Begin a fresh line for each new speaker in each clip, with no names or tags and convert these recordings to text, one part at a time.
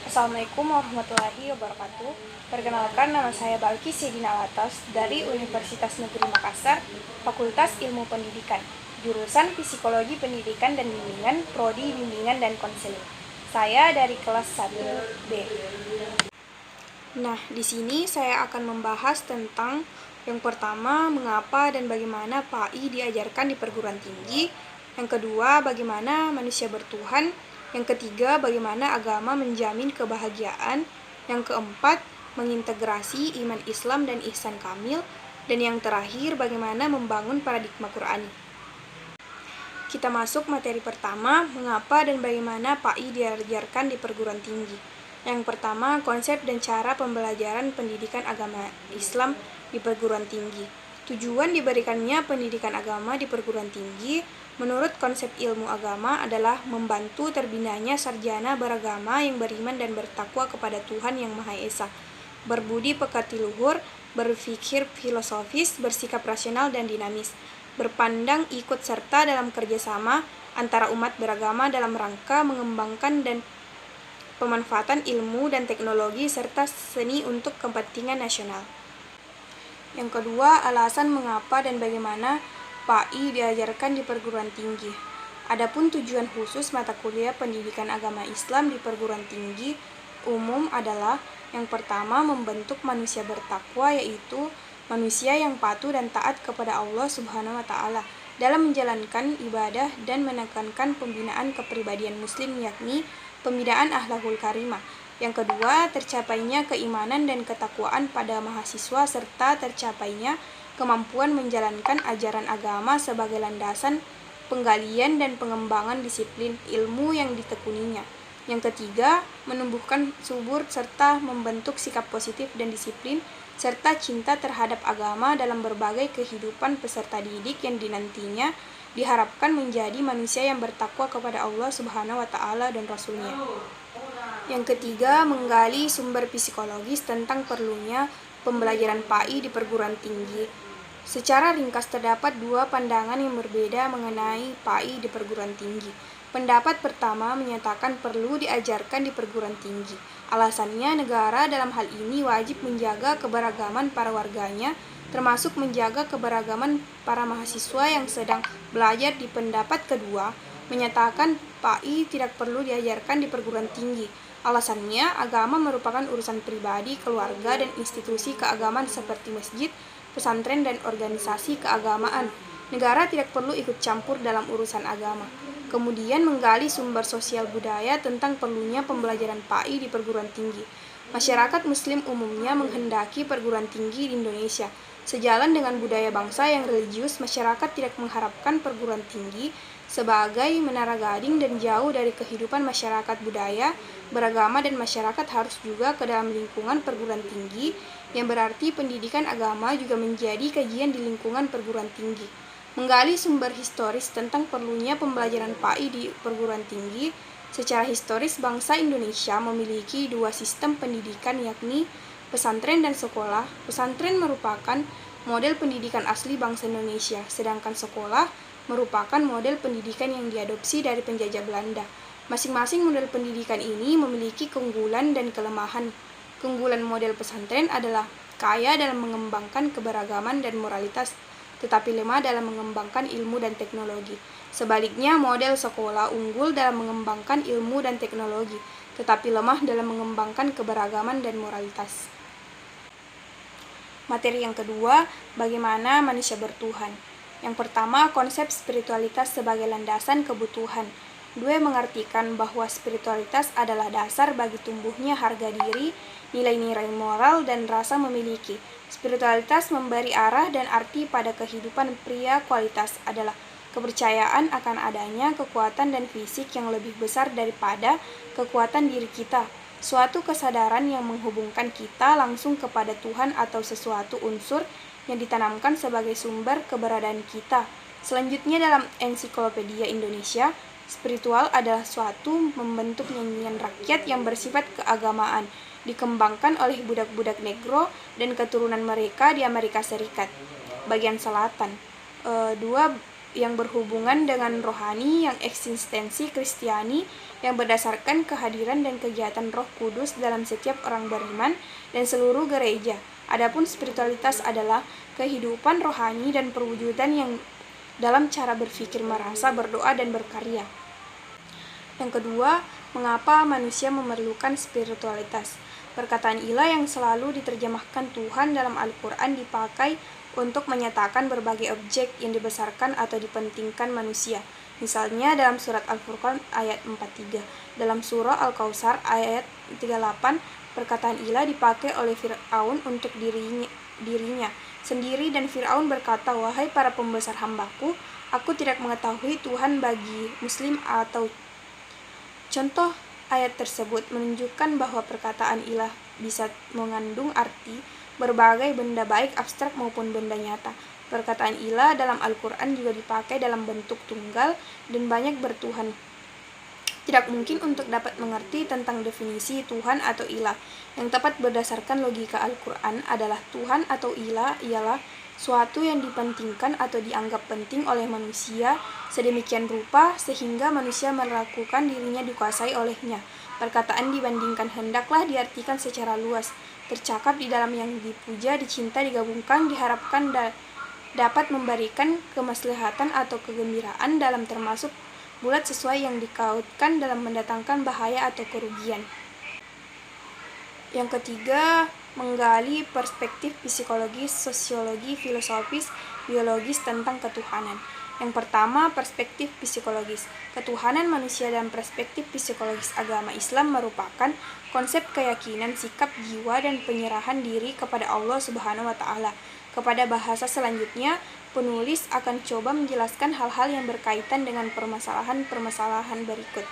Assalamualaikum warahmatullahi wabarakatuh. Perkenalkan, nama saya Balki Sedina Latas dari Universitas Negeri Makassar, Fakultas Ilmu Pendidikan, jurusan Psikologi Pendidikan dan Bimbingan, Prodi Bimbingan dan Konseling. Saya dari kelas 1B. Nah, di sini saya akan membahas tentang yang pertama, mengapa dan bagaimana PAI diajarkan di perguruan tinggi. Yang kedua, bagaimana manusia bertuhan. Yang ketiga, bagaimana agama menjamin kebahagiaan. Yang keempat, mengintegrasi iman Islam dan ihsan kamil. Dan yang terakhir, bagaimana membangun paradigma Qur'ani. Kita masuk materi pertama, mengapa dan bagaimana PAI diajarkan di perguruan tinggi. Yang pertama, konsep dan cara pembelajaran pendidikan agama Islam di perguruan tinggi. Tujuan diberikannya pendidikan agama di perguruan tinggi, menurut konsep ilmu agama adalah membantu terbinanya sarjana beragama yang beriman dan bertakwa kepada Tuhan Yang Maha Esa, berbudi pekerti luhur, berpikir filosofis, bersikap rasional dan dinamis, berpandang ikut serta dalam kerjasama antara umat beragama dalam rangka mengembangkan dan pemanfaatan ilmu dan teknologi serta seni untuk kepentingan nasional. Yang kedua, alasan mengapa dan bagaimana PAI diajarkan di perguruan tinggi. Adapun tujuan khusus mata kuliah pendidikan agama Islam di perguruan tinggi umum adalah yang pertama, membentuk manusia bertakwa, yaitu manusia yang patuh dan taat kepada Allah Subhanahu wa Ta'ala dalam menjalankan ibadah dan menekankan pembinaan kepribadian muslim, yakni pembinaan akhlakul karimah. Yang kedua, tercapainya keimanan dan ketakwaan pada mahasiswa serta tercapainya kemampuan menjalankan ajaran agama sebagai landasan penggalian dan pengembangan disiplin ilmu yang ditekuninya. Yang ketiga, menumbuhkan subur serta membentuk sikap positif dan disiplin serta cinta terhadap agama dalam berbagai kehidupan peserta didik yang dinantinya diharapkan menjadi manusia yang bertakwa kepada Allah Subhanahu wa Ta'ala dan Rasul-Nya. Yang ketiga, menggali sumber psikologis tentang perlunya pembelajaran PAI di perguruan tinggi. Secara ringkas terdapat dua pandangan yang berbeda mengenai PAI di perguruan tinggi. Pendapat pertama menyatakan perlu diajarkan di perguruan tinggi. Alasannya, negara dalam hal ini wajib menjaga keberagaman para warganya, termasuk menjaga keberagaman para mahasiswa yang sedang belajar. Di pendapat kedua, menyatakan PAI tidak perlu diajarkan di perguruan tinggi. Alasannya, agama merupakan urusan pribadi, keluarga, dan institusi keagamaan seperti masjid, pesantren, dan organisasi keagamaan. Negara tidak perlu ikut campur dalam urusan agama. Kemudian menggali sumber sosial budaya tentang perlunya pembelajaran PAI di perguruan tinggi. Masyarakat Muslim umumnya menghendaki perguruan tinggi di Indonesia. Sejalan dengan budaya bangsa yang religius, masyarakat tidak mengharapkan perguruan tinggi sebagai menara gading dan jauh dari kehidupan masyarakat budaya, beragama, dan masyarakat harus juga ke dalam lingkungan perguruan tinggi, yang berarti pendidikan agama juga menjadi kajian di lingkungan perguruan tinggi. Menggali sumber historis tentang perlunya pembelajaran PAI di perguruan tinggi. Secara historis, bangsa Indonesia memiliki dua sistem pendidikan, yakni pesantren dan sekolah. Pesantren merupakan model pendidikan asli bangsa Indonesia, sedangkan sekolah merupakan model pendidikan yang diadopsi dari penjajah Belanda. Masing-masing model pendidikan ini memiliki keunggulan dan kelemahan. Keunggulan model pesantren adalah kaya dalam mengembangkan keberagaman dan moralitas, tetapi lemah dalam mengembangkan ilmu dan teknologi. Sebaliknya, model sekolah unggul dalam mengembangkan ilmu dan teknologi, tetapi lemah dalam mengembangkan keberagaman dan moralitas. Materi yang kedua, bagaimana manusia bertuhan. Yang pertama, konsep spiritualitas sebagai landasan kebutuhan. Due mengartikan bahwa spiritualitas adalah dasar bagi tumbuhnya harga diri, nilai-nilai moral, dan rasa memiliki. Spiritualitas memberi arah dan arti pada kehidupan pria. Kualitas adalah kepercayaan akan adanya kekuatan dan fisik yang lebih besar daripada kekuatan diri kita. Suatu kesadaran yang menghubungkan kita langsung kepada Tuhan atau sesuatu unsur yang ditanamkan sebagai sumber keberadaan kita. Selanjutnya, dalam Ensiklopedia Indonesia, spiritual adalah suatu membentuk nyanyian rakyat yang bersifat keagamaan, dikembangkan oleh budak-budak negro dan keturunan mereka di Amerika Serikat bagian selatan. Dua, yang berhubungan dengan rohani yang eksistensi Kristiani yang berdasarkan kehadiran dan kegiatan Roh Kudus dalam setiap orang beriman dan seluruh gereja. Adapun spiritualitas adalah kehidupan rohani dan perwujudan yang dalam cara berpikir, merasa, berdoa, dan berkarya. Yang kedua, mengapa manusia memerlukan spiritualitas? Perkataan ilah yang selalu diterjemahkan Tuhan dalam Al-Quran dipakai untuk menyatakan berbagai objek yang dibesarkan atau dipentingkan manusia. Misalnya dalam surat Al-Furqan ayat 43, dalam surah Al-Kautsar ayat 38, perkataan ilah dipakai oleh Fir'aun untuk dirinya sendiri, dan Fir'aun berkata, "Wahai para pembesar hambaku, aku tidak mengetahui Tuhan bagi Muslim." Atau contoh ayat tersebut menunjukkan bahwa perkataan ilah bisa mengandung arti berbagai benda baik abstrak maupun benda nyata. Perkataan ilah dalam Al-Quran juga dipakai dalam bentuk tunggal dan banyak bertuhan. Tidak mungkin untuk dapat mengerti tentang definisi Tuhan atau ilah. Yang tepat berdasarkan logika Al-Quran adalah Tuhan atau ilah ialah suatu yang dipentingkan atau dianggap penting oleh manusia sedemikian rupa sehingga manusia melakukan dirinya dikuasai olehnya. Perkataan dibandingkan hendaklah diartikan secara luas. Tercakap di dalam yang dipuja, dicinta, digabungkan, diharapkan dapat memberikan kemaslahatan atau kegembiraan dalam termasuk bulat sesuai yang dikautkan dalam mendatangkan bahaya atau kerugian. Yang ketiga, menggali perspektif psikologis, sosiologi, filosofis, biologis tentang ketuhanan. Yang pertama, perspektif psikologis. Ketuhanan manusia dalam perspektif psikologis agama Islam merupakan konsep keyakinan, sikap jiwa, dan penyerahan diri kepada Allah Subhanahu wa Ta'ala. Kepada bahasa selanjutnya, penulis akan coba menjelaskan hal-hal yang berkaitan dengan permasalahan-permasalahan berikut.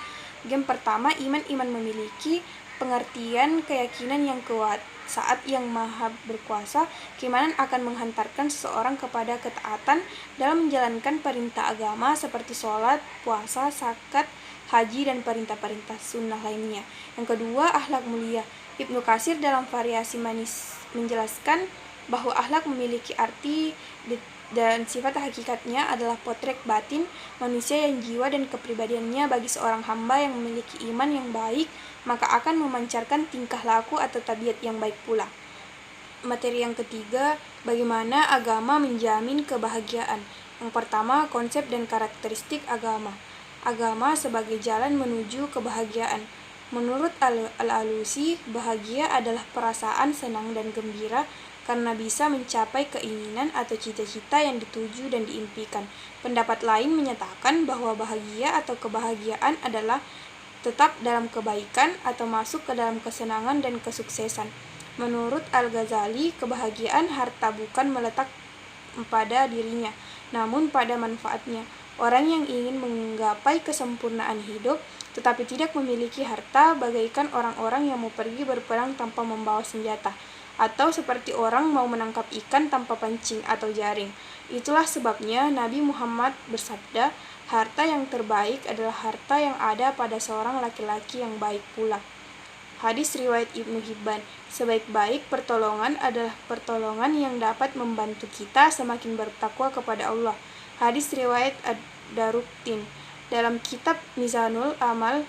Yang pertama, iman memiliki pengertian keyakinan yang kuat. Saat Yang Maha Berkuasa, keimanan akan menghantarkan seseorang kepada ketaatan dalam menjalankan perintah agama seperti sholat, puasa, zakat, haji, dan perintah-perintah sunnah lainnya. Yang kedua, akhlak mulia. Ibnu Katsir dalam Variasi Manis menjelaskan bahwa akhlak memiliki arti dan sifat hakikatnya adalah potret batin manusia yang jiwa dan kepribadiannya. Bagi seorang hamba yang memiliki iman yang baik, maka akan memancarkan tingkah laku atau tabiat yang baik pula. Materi yang ketiga, bagaimana agama menjamin kebahagiaan. Yang pertama, konsep dan karakteristik agama. Agama sebagai jalan menuju kebahagiaan. Menurut Al-Alusi, bahagia adalah perasaan senang dan gembira karena bisa mencapai keinginan atau cita-cita yang dituju dan diimpikan. Pendapat lain menyatakan bahwa bahagia atau kebahagiaan adalah tetap dalam kebaikan atau masuk ke dalam kesenangan dan kesuksesan. Menurut Al-Ghazali, kebahagiaan harta bukan meletak pada dirinya, namun pada manfaatnya. Orang yang ingin menggapai kesempurnaan hidup tetapi tidak memiliki harta bagaikan orang-orang yang mau pergi berperang tanpa membawa senjata, atau seperti orang mau menangkap ikan tanpa pancing atau jaring. Itulah sebabnya Nabi Muhammad bersabda, harta yang terbaik adalah harta yang ada pada seorang laki-laki yang baik pula. Hadis riwayat Ibnu Hibban, sebaik-baik pertolongan adalah pertolongan yang dapat membantu kita semakin bertakwa kepada Allah. Hadis riwayat Ad-Daruqutni. Dalam kitab Mizanul Amal,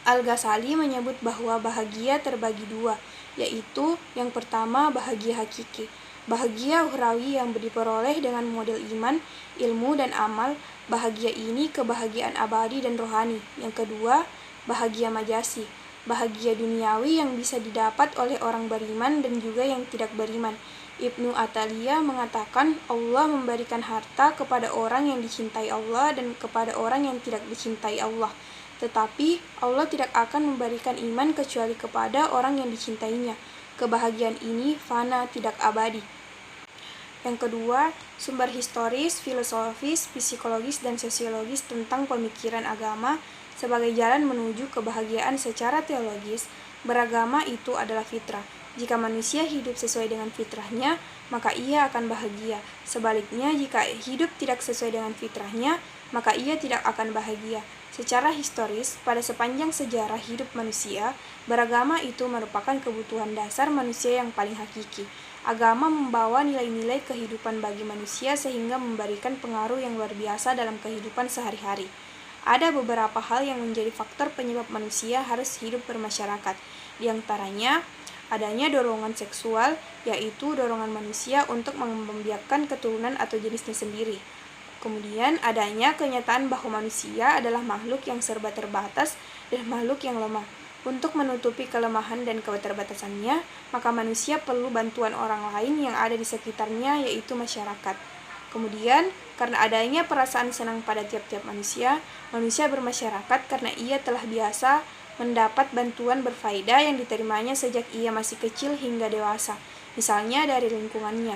Al-Ghazali menyebut bahwa bahagia terbagi dua, yaitu yang pertama bahagia hakiki, bahagia ukhrawi yang diperoleh dengan model iman, ilmu, dan amal. Bahagia ini kebahagiaan abadi dan rohani. Yang kedua, bahagia majasi, bahagia duniawi yang bisa didapat oleh orang beriman dan juga yang tidak beriman. Ibnu Athaillah mengatakan Allah memberikan harta kepada orang yang dicintai Allah dan kepada orang yang tidak dicintai Allah. Tetapi Allah tidak akan memberikan iman kecuali kepada orang yang dicintainya. Kebahagiaan ini fana, tidak abadi. Yang kedua, sumber historis, filosofis, psikologis, dan sosiologis tentang pemikiran agama sebagai jalan menuju kebahagiaan secara teologis. Beragama itu adalah fitrah. Jika manusia hidup sesuai dengan fitrahnya, maka ia akan bahagia. Sebaliknya, jika hidup tidak sesuai dengan fitrahnya, maka ia tidak akan bahagia. Secara historis, pada sepanjang sejarah hidup manusia, beragama itu merupakan kebutuhan dasar manusia yang paling hakiki. Agama membawa nilai-nilai kehidupan bagi manusia sehingga memberikan pengaruh yang luar biasa dalam kehidupan sehari-hari. Ada beberapa hal yang menjadi faktor penyebab manusia harus hidup bermasyarakat. Di antaranya, adanya dorongan seksual, yaitu dorongan manusia untuk membiakkan keturunan atau jenisnya sendiri. Kemudian, adanya kenyataan bahwa manusia adalah makhluk yang serba terbatas dan makhluk yang lemah. Untuk menutupi kelemahan dan keterbatasannya, maka manusia perlu bantuan orang lain yang ada di sekitarnya, yaitu masyarakat. Kemudian, karena adanya perasaan senang pada tiap-tiap manusia, manusia bermasyarakat karena ia telah biasa mendapat bantuan berfaedah yang diterimanya sejak ia masih kecil hingga dewasa, misalnya dari lingkungannya.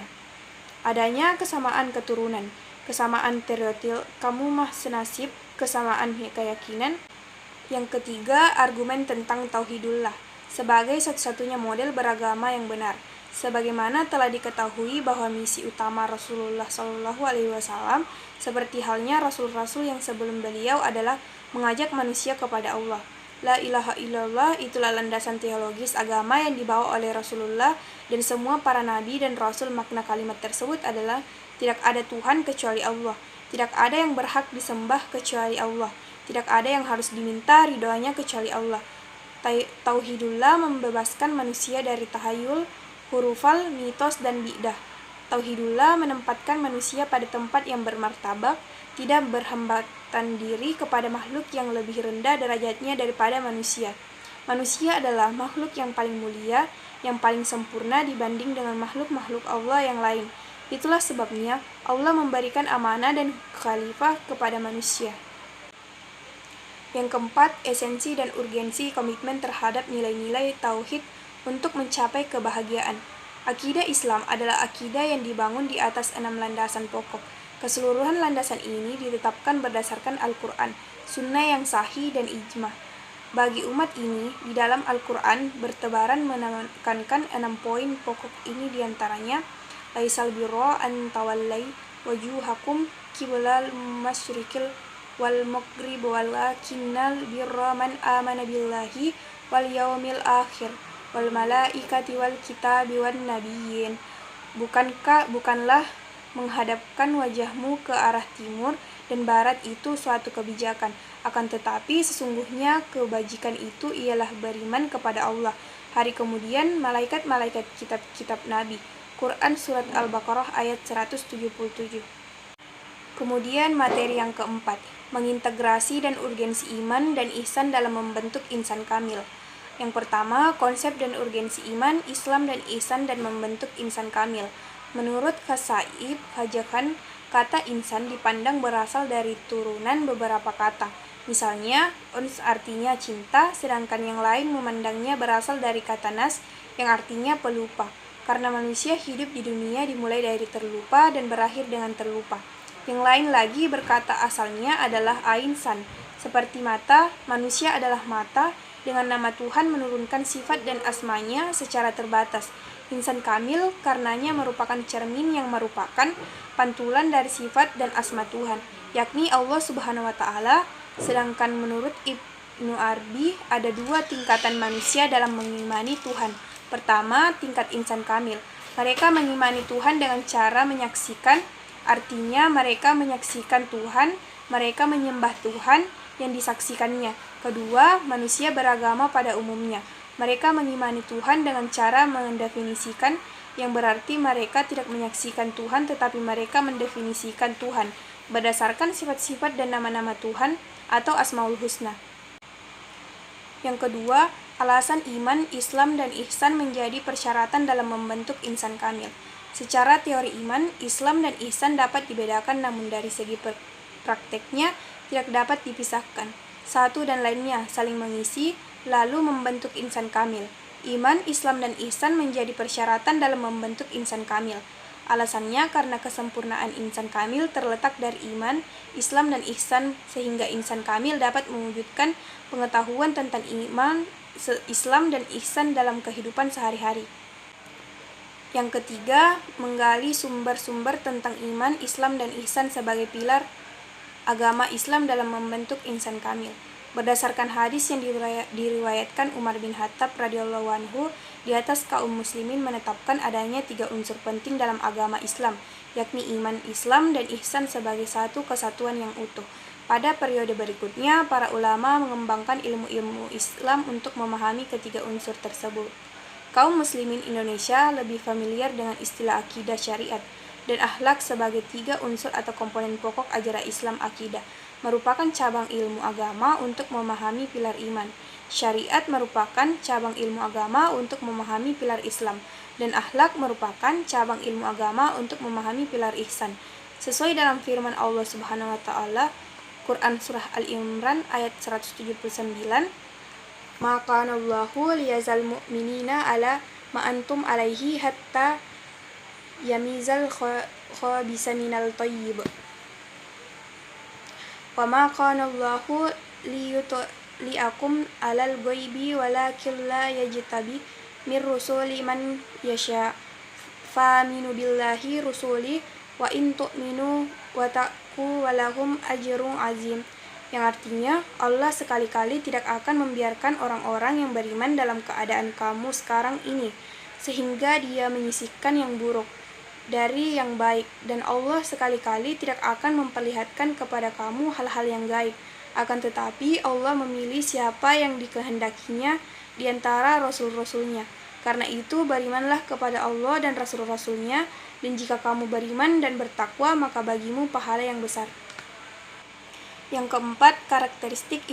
Adanya kesamaan keturunan, kesamaan stereotip, kamu mah senasib, kesamaan keyakinan. Yang ketiga, argumen tentang tauhidullah sebagai satu-satunya model beragama yang benar. Sebagaimana telah diketahui bahwa misi utama Rasulullah SAW seperti halnya rasul-rasul yang sebelum beliau adalah mengajak manusia kepada Allah. La ilaha illallah itulah landasan teologis agama yang dibawa oleh Rasulullah dan semua para nabi dan rasul. Makna kalimat tersebut adalah tidak ada Tuhan kecuali Allah, tidak ada yang berhak disembah kecuali Allah, tidak ada yang harus diminta ridhoanya kecuali Allah. Tauhidullah membebaskan manusia dari tahayul, hurufal, mitos, dan bid'ah. Tauhidullah menempatkan manusia pada tempat yang bermartabat, tidak berhambatan diri kepada makhluk yang lebih rendah derajatnya daripada manusia. Manusia adalah makhluk yang paling mulia, yang paling sempurna dibanding dengan makhluk-makhluk Allah yang lain. Itulah sebabnya Allah memberikan amanah dan khalifah kepada manusia. Yang keempat, esensi dan urgensi komitmen terhadap nilai-nilai tauhid untuk mencapai kebahagiaan. Akidah Islam adalah akidah yang dibangun di atas 6 landasan pokok. Keseluruhan landasan ini ditetapkan berdasarkan Al-Quran, Sunnah yang sahih, dan ijma. Bagi umat ini, di dalam Al-Quran bertebaran menekankan 6 poin pokok ini diantaranya, Laisal birra an tawallai wajuhakum qiblal masyriqil wal maghrib walakinnal birra man amana billahi wal yaumil akhir wal malaikati wal kitabi wan nabiyyin. Bukanlah menghadapkan wajahmu ke arah timur dan barat itu suatu kebijakan, akan tetapi sesungguhnya kebajikan itu ialah beriman kepada Allah, hari kemudian, malaikat-malaikat, kitab-kitab nabi. Quran Surat Al-Baqarah ayat 177. Kemudian materi yang keempat, mengintegrasi dan urgensi iman dan ihsan dalam membentuk insan kamil. Yang pertama, konsep dan urgensi iman, Islam, dan ihsan dan membentuk insan kamil. Menurut Khasaib Hajakan, kata insan dipandang berasal dari turunan beberapa kata. Misalnya, uns artinya cinta, sedangkan yang lain memandangnya berasal dari kata nas yang artinya pelupa. Karena manusia hidup di dunia dimulai dari terlupa dan berakhir dengan terlupa. Yang lain lagi berkata asalnya adalah ainsan, seperti mata, manusia adalah mata, dengan nama Tuhan menurunkan sifat dan asmanya secara terbatas. Insan kamil karenanya merupakan cermin yang merupakan pantulan dari sifat dan asma Tuhan, yakni Allah Subhanahu wa Ta'ala. Sedangkan menurut Ibnu Arabi ada 2 tingkatan manusia dalam mengimani Tuhan. Pertama, tingkat insan kamil. Mereka mengimani Tuhan dengan cara menyaksikan, artinya mereka menyaksikan Tuhan, mereka menyembah Tuhan yang disaksikannya. Kedua, manusia beragama pada umumnya. Mereka mengimani Tuhan dengan cara mendefinisikan, yang berarti mereka tidak menyaksikan Tuhan tetapi mereka mendefinisikan Tuhan berdasarkan sifat-sifat dan nama-nama Tuhan atau Asmaul Husna. Yang kedua, alasan iman, Islam, dan ihsan menjadi persyaratan dalam membentuk insan kamil. Secara teori iman, Islam, dan ihsan dapat dibedakan, namun dari segi prakteknya tidak dapat dipisahkan. Satu dan lainnya saling mengisi, lalu membentuk insan kamil. Iman, Islam, dan ihsan menjadi persyaratan dalam membentuk insan kamil. Alasannya karena kesempurnaan insan kamil terletak dari iman, Islam, dan ihsan, sehingga insan kamil dapat mewujudkan pengetahuan tentang iman, Islam, dan ihsan dalam kehidupan sehari-hari. Yang ketiga, menggali sumber-sumber tentang iman, Islam, dan ihsan sebagai pilar agama Islam dalam membentuk insan kamil. Berdasarkan hadis yang diriwayatkan Umar bin Khattab radhiyallahu anhu, di atas kaum muslimin menetapkan adanya 3 unsur penting dalam agama Islam, yakni iman, Islam, dan ihsan sebagai satu kesatuan yang utuh. Pada periode berikutnya, para ulama mengembangkan ilmu-ilmu Islam untuk memahami ketiga unsur tersebut. Kaum muslimin Indonesia lebih familiar dengan istilah akidah syariat dan akhlak sebagai tiga unsur atau komponen pokok ajaran Islam. Akidah merupakan cabang ilmu agama untuk memahami pilar iman. Syariat merupakan cabang ilmu agama untuk memahami pilar Islam, dan akhlak merupakan cabang ilmu agama untuk memahami pilar ihsan. Sesuai dalam firman Allah Subhanahu wa taala, Quran Surah Al-Imran ayat 179, "Maka Allahu liyazal mu'minina ala ma antum alaihi hatta yamizal khabisa minal thayyib. Wa ma kana Allahu liyutliakum alal ghaibi walakin la yajtabi mir rusuli man yasha. Fa minu billahi rusuli wa in tu'minu wa taqu walahum ajrun azim." Yang artinya, Allah sekali-kali tidak akan membiarkan orang-orang yang beriman dalam keadaan kamu sekarang ini, sehingga Dia menyisihkan yang buruk dari yang baik, dan Allah sekali-kali tidak akan memperlihatkan kepada kamu hal-hal yang gaib. Akan tetapi Allah memilih siapa yang dikehendakinya di antara rasul-rasulnya. Karena itu berimanlah kepada Allah dan rasul-rasulnya, dan jika kamu beriman dan bertakwa, maka bagimu pahala yang besar. Yang keempat, karakteristik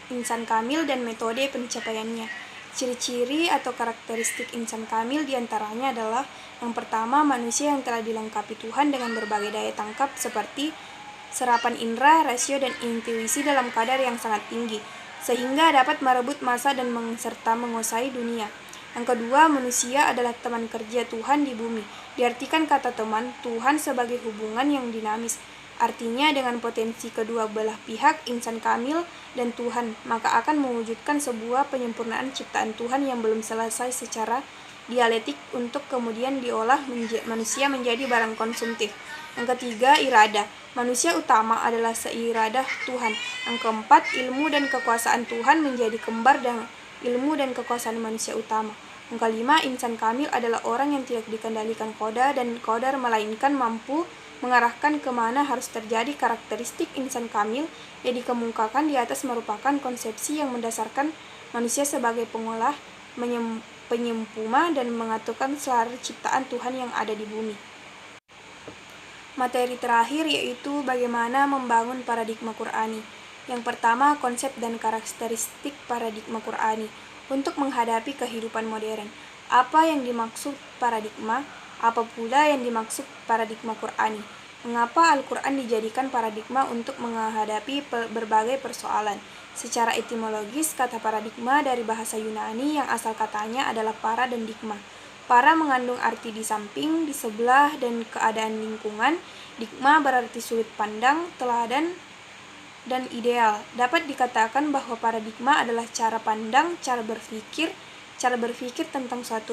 insan kamil dan metode pencapaiannya. Ciri-ciri atau karakteristik insan kamil diantaranya adalah: yang pertama, manusia yang telah dilengkapi Tuhan dengan berbagai daya tangkap seperti serapan indera, rasio, dan intuisi dalam kadar yang sangat tinggi, sehingga dapat merebut masa dan serta menguasai dunia. Yang kedua, manusia adalah teman kerja Tuhan di bumi. Diartikan kata teman Tuhan sebagai hubungan yang dinamis. Artinya dengan potensi kedua belah pihak, insan kamil dan Tuhan, maka akan mewujudkan sebuah penyempurnaan ciptaan Tuhan yang belum selesai secara dialektik untuk kemudian diolah manusia menjadi barang konsumtif. Yang ketiga, irada. Manusia utama adalah seiradah Tuhan. Yang keempat, ilmu dan kekuasaan Tuhan menjadi kembar dan ilmu dan kekuasaan manusia utama. Yang kelima, insan kamil adalah orang yang tidak dikendalikan qadar dan qadar, melainkan mampu mengarahkan kemana harus terjadi. Karakteristik insan kamil yang dikemukakan di atas merupakan konsepsi yang mendasarkan manusia sebagai pengolah, penyempurna, dan mengaturkan seluruh ciptaan Tuhan yang ada di bumi. Materi terakhir yaitu bagaimana membangun paradigma Qur'ani. Yang pertama, konsep dan karakteristik paradigma Qur'ani untuk menghadapi kehidupan modern. Apa yang dimaksud paradigma? Apa pula yang dimaksud paradigma Qur'ani? Mengapa Al-Quran dijadikan paradigma untuk menghadapi berbagai persoalan? Secara etimologis, kata paradigma dari bahasa Yunani yang asal katanya adalah para dan digma. Para mengandung arti di samping, di sebelah, dan keadaan lingkungan. Digma berarti sudut pandang, teladan, dan ideal. Dapat dikatakan bahwa paradigma adalah cara pandang, cara berpikir tentang suatu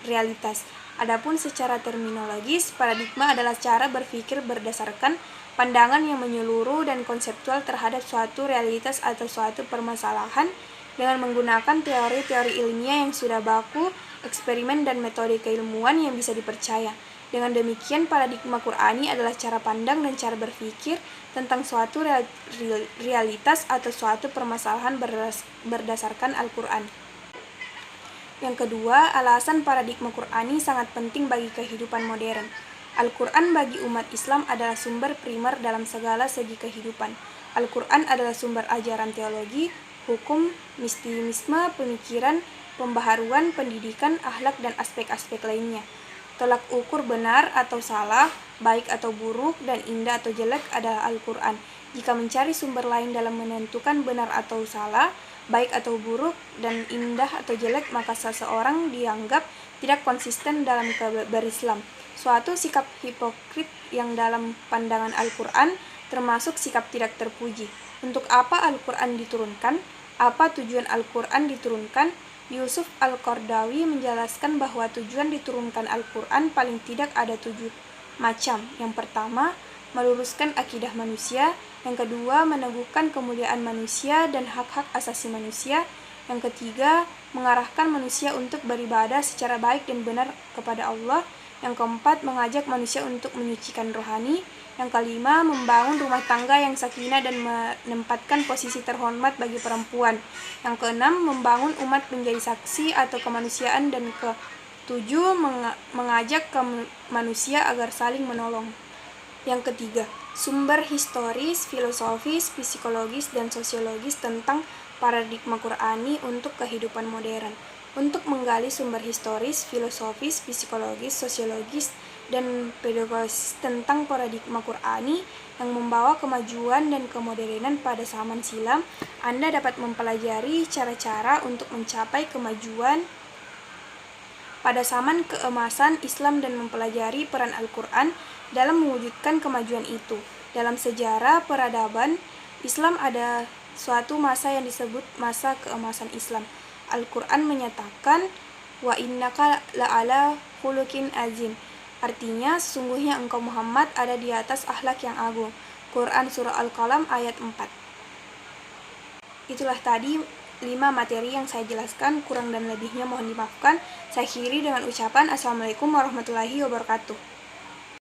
realitas. Adapun secara terminologis, paradigma adalah cara berpikir berdasarkan pandangan yang menyeluruh dan konseptual terhadap suatu realitas atau suatu permasalahan dengan menggunakan teori-teori ilmiah yang sudah baku, eksperimen, dan metode keilmuan yang bisa dipercaya. Dengan demikian, paradigma Qur'ani adalah cara pandang dan cara berpikir tentang suatu realitas atau suatu permasalahan berdasarkan Al-Quran. Yang kedua, alasan paradigma Qur'ani sangat penting bagi kehidupan modern. Al-Quran bagi umat Islam adalah sumber primer dalam segala segi kehidupan. Al-Quran adalah sumber ajaran teologi, hukum, mistisisme, pemikiran, pembaharuan, pendidikan, akhlak, dan aspek-aspek lainnya. Tolak ukur benar atau salah, baik atau buruk, dan indah atau jelek adalah Al-Quran. Jika mencari sumber lain dalam menentukan benar atau salah, baik atau buruk, dan indah atau jelek, maka seseorang dianggap tidak konsisten dalam berislam. Suatu sikap hipokrit yang dalam pandangan Al-Quran termasuk sikap tidak terpuji. Untuk apa Al-Quran diturunkan? Apa tujuan Al-Quran diturunkan? Yusuf Al-Qaradawi menjelaskan bahwa tujuan diturunkan Al-Quran paling tidak ada 7 macam. Yang pertama, meluruskan akidah manusia. Yang kedua, meneguhkan kemuliaan manusia dan hak-hak asasi manusia. Yang ketiga, mengarahkan manusia untuk beribadah secara baik dan benar kepada Allah. Yang keempat, mengajak manusia untuk menyucikan rohani. Yang kelima, membangun rumah tangga yang sakinah dan menempatkan posisi terhormat bagi perempuan. Yang keenam, membangun umat menjadi saksi atau kemanusiaan. Dan ketujuh, mengajak ke manusia agar saling menolong. Yang ketiga, sumber historis, filosofis, psikologis, dan sosiologis tentang paradigma Qur'ani untuk kehidupan modern. Untuk menggali sumber historis, filosofis, psikologis, sosiologis, dan pedagogis tentang paradigma Qur'ani yang membawa kemajuan dan kemodernan pada zaman silam, Anda dapat mempelajari cara-cara untuk mencapai kemajuan pada zaman keemasan Islam dan mempelajari peran Al-Quran dalam mewujudkan kemajuan itu. Dalam sejarah peradaban Islam ada suatu masa yang disebut masa keemasan Islam. Al-Quran menyatakan, wa innaka la'ala khuluqin azim. Artinya, sesungguhnya engkau Muhammad ada di atas akhlak yang agung. Quran Surah Al-Qalam ayat 4. Itulah tadi 5 materi yang saya jelaskan, kurang dan lebihnya mohon dimaafkan. Saya akhiri dengan ucapan Assalamualaikum warahmatullahi wabarakatuh.